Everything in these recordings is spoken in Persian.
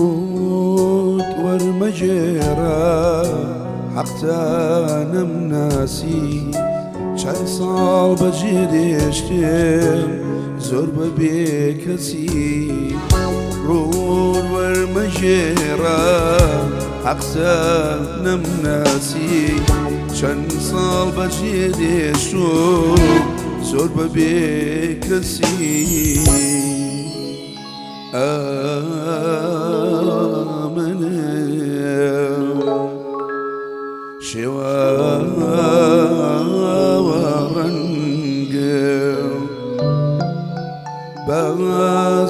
رود ورمجيرة حقتانا مناسي چند ساڵ بەجێ دێشتێم زۆر بەبێ کەسی ڕوون وەرمەژێرە حەقتە نەمناسی چەند ساڵ بەجێ دێشتم زۆر بەبێ کەسی ئامنم شێوە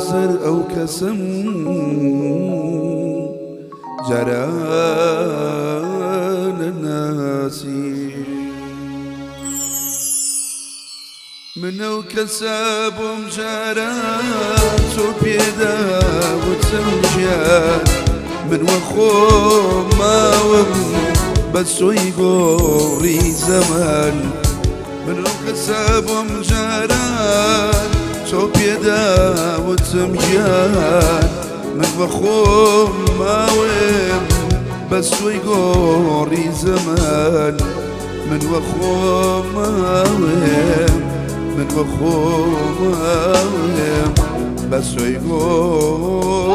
بازر أو كسم جران الناسي منو كسب ومجران سو بيدا وتسمجان من وخوم ما وم بس يقوري زمان منو كسب ومجران شو بيدا وتمجان من بخوم ماوم بس ويقوري زمان من بخوم ماوم من بخوم ماوم بس ويقوري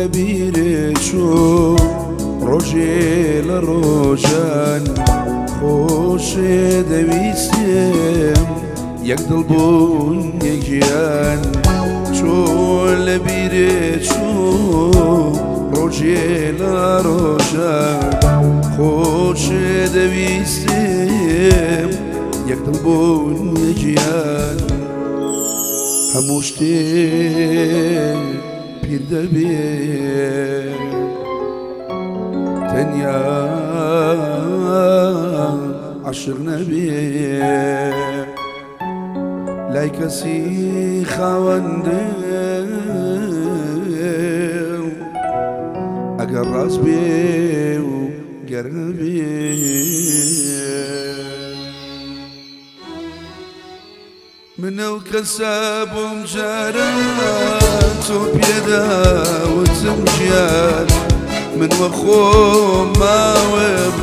لبيرشو روجي لروجان خوش دويستم يقدل بون يجيان شو لبيرشو روجي لروجان خوش دويستم يقدل بون يجيان هموشتي bir de bir tenya aşık nebi laykasi xavandım agar razbiu gerbi منو كسب ومجران سو بيدا وتمجيان من وخوم ماوم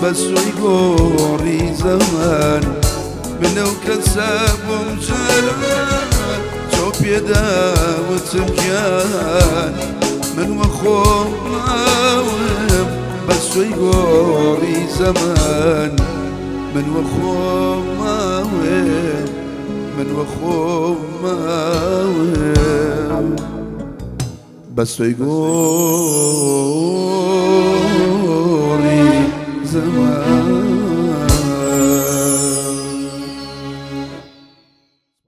بس ويقوري زمان منو كسب ومجران سو بيدا وتمجيان من وخوم ماوم بس ويقوري زمان من وخوم ماوم من وخوم ماوم بس يقوري زمان